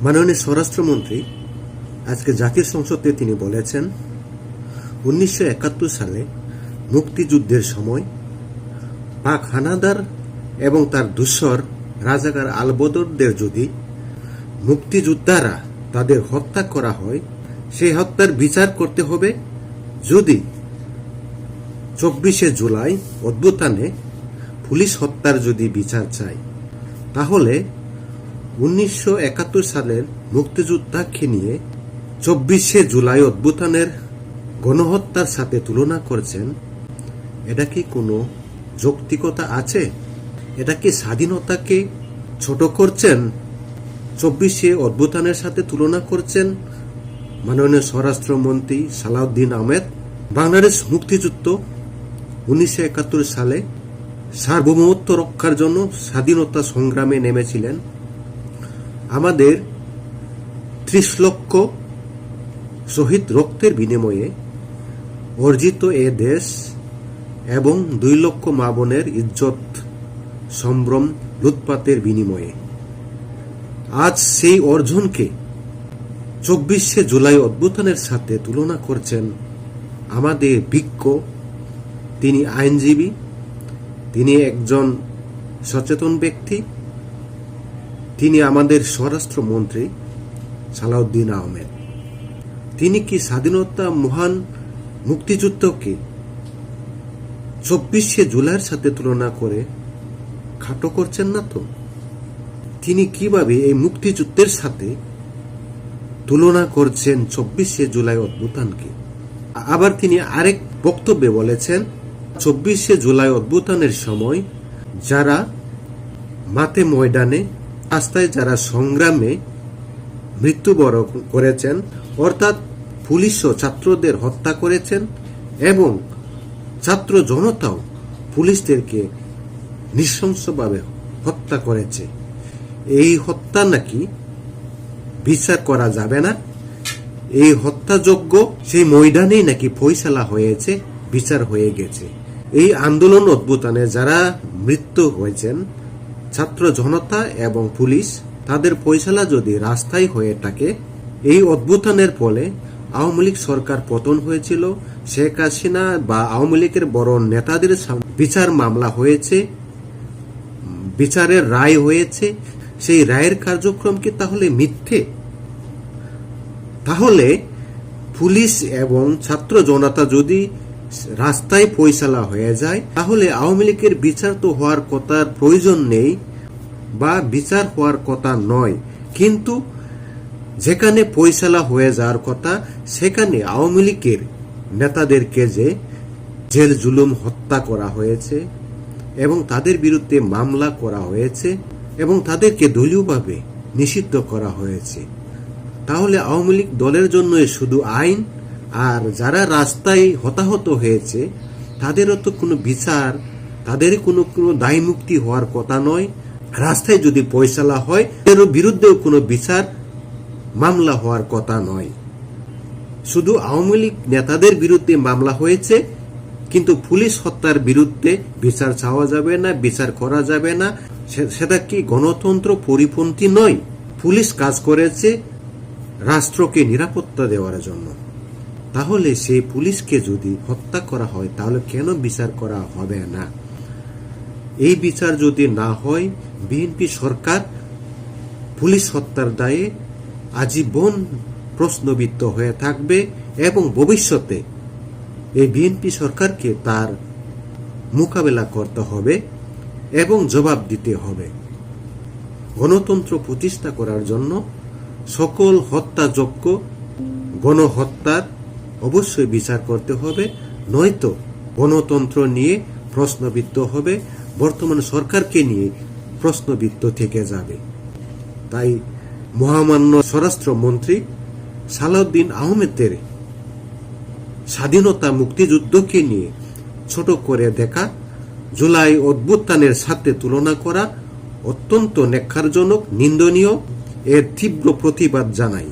মাননীয় স্বরাষ্ট্রমন্ত্রী আজকে জাতীয় সংসদে তিনি বলেছেন 1971 সালে মুক্তিযুদ্ধের সময় পাক হানাদার এবং তার ধূসর রাজাকার আলবদরদের যদি মুক্তিযোদ্ধারা তাদের হত্যা করা হয় সেই হত্যার বিচার করতে হবে। যদি 24শে জুলাই অভ্যুত্থানে পুলিশ হত্যার যদি বিচার চাই, তাহলে 1971 সালের মুক্তিযোদ্ধাকে নিয়ে 24শে জুলাই অভ্যুত্থানের গণহত্যার সাথে তুলনা করছেন। এটা কি কোনো যৌক্তিকতা আছে? এটা কি স্বাধীনতাকে ছোট করছেন? 24শে অভ্যুত্থানের সাথে তুলনা করছেন মাননীয় স্বরাষ্ট্রমন্ত্রী সালাউদ্দিন আহমেদ। বাংলাদেশ মুক্তিযুদ্ধ 1971 সালে সার্বভৌমত্ব রক্ষার জন্য স্বাধীনতা সংগ্রামে নেমেছিলেন। আমাদের 30 লক্ষ শহীদ রক্তের বিনিময়ে অর্জিত এ দেশ এবং 2 লক্ষ মা বোনের ইজ্জত সম্ভ্রম লুটপাটের বিনিময়ে আজ সেই অর্জনকে 24শে জুলাই অভ্যুত্থানের সাথে তুলনা করছেন আমাদের বিজ্ঞ, তিনি আইনজীবী, তিনি একজন সচেতন ব্যক্তি, তিনি আমাদের স্বরাষ্ট্রমন্ত্রী সালাউদ্দিন আহমেদ। তিনি কি স্বাধীনতা মহান মুক্তিযুদ্ধকে 24শে জুলাইয়ের সাথে তুলনা করে খাটো করছেন না তো? তিনি কিভাবে এই মুক্তিযুদ্ধের সাথে তুলনা করছেন 24শে জুলাই অভ্যুত্থানকে? আবার তিনি আরেক বক্তব্যে বলেছেন 24শে জুলাই অভ্যুত্থানের সময় যারা মাঠে ময়দানে রাস্তায় যারা সংগ্রামে মৃত্যুবরণ করেছেন, অর্থাৎ পুলিশ ও ছাত্রদের হত্যা করেছেন এবং ছাত্র জনতাও পুলিশদেরকে নৃশংসভাবে হত্যা করেছে, এই হত্যা নাকি বিচার করা যাবে না। এই হত্যাযজ্ঞ সেই ময়দানেই নাকি ফয়সালা হয়েছে, বিচার হয়ে গেছে। এই আন্দোলন অভ্যুত্থানে যারা মৃত্যু হয়েছেন ছাত্র জনতা এবং পুলিশ, তাদের ফয়সালা যদি রাস্তায় হয়ে থাকে। এই অভ্যুত্থানের ফলে আওয়ামী লীগ সরকার পতন হয়েছিল, শেখ হাসিনা বা আওয়ামী লীগের বড় নেতাদের বিচার মামলা হয়েছে, বিচারের রায় হয়েছে। সেই রায়ের কার্যক্রম কি তাহলে মিথ্যে? তাহলে পুলিশ এবং ছাত্র জনতা যদি রাস্তায় ফয়সালা হয়ে যায়, তাহলে আওয়ামী লীগের বিচার তো হওয়ার কথার প্রয়োজন নেই বা বিচার হওয়ার কথা নয়। কিন্তু যেখানে ফয়সালা হয়ে যাওয়ার কথা, সেখানে আওয়ামী লীগের নেতাদেরকে যে জেল জুলুম হত্যা করা হয়েছে এবং তাদের বিরুদ্ধে মামলা করা হয়েছে এবং তাদেরকে দলীয়ভাবে নিষিদ্ধ করা হয়েছে, তাহলে আওয়ামী লীগ দলের জন্য শুধু আইন, আর যারা রাস্তায় হতাহত হয়েছে তাদেরও তো কোনো বিচার, তাদের কোনো দায় মুক্তি হওয়ার কথা নয়। রাস্তায় যদি ফয়সালা হয়, এর বিরুদ্ধেও কোনো বিচার মামলা হওয়ার কথা নয়। শুধু আওয়ামী লীগ নেতাদের বিরুদ্ধে মামলা হয়েছে, কিন্তু পুলিশ হত্যার বিরুদ্ধে বিচার চাওয়া যাবে না, বিচার করা যাবে না। সেটা কি গণতন্ত্র পরিপন্থী নয়? পুলিশ কাজ করেছে রাষ্ট্রকে নিরাপত্তা দেওয়ার জন্য, তাহলে সেই পুলিশকে যদি হত্যা করা হয় তাহলে কেন বিচার করা হবে না? এই বিচার যদি না হয়, বিএনপি সরকার পুলিশ হত্যার দায়ে আজীবন প্রশ্নবিদ্ধ হয়ে থাকবে এবং ভবিষ্যতে এই বিএনপি সরকারকে তার মোকাবেলা করতে হবে এবং জবাব দিতে হবে। গণতন্ত্র প্রতিষ্ঠা করার জন্য সকল হত্যাযোগ্য গণহত্যার অবশ্যই বিচার করতে হবে, নয়তো গণতন্ত্র নিয়ে প্রশ্নবিদ্ধ হবে, বর্তমান সরকারকে নিয়ে প্রশ্নবিদ্ধ থেকে যাবে। তাই মহামান্য স্বরাষ্ট্রমন্ত্রী সালাউদ্দিন আহমেদের স্বাধীনতা মুক্তিযুদ্ধকে নিয়ে ছোট করে দেখা, জুলাই অভ্যুত্থানের সাথে তুলনা করা অত্যন্ত ন্যাক্কারজনক, নিন্দনীয়। এর তীব্র প্রতিবাদ জানাই।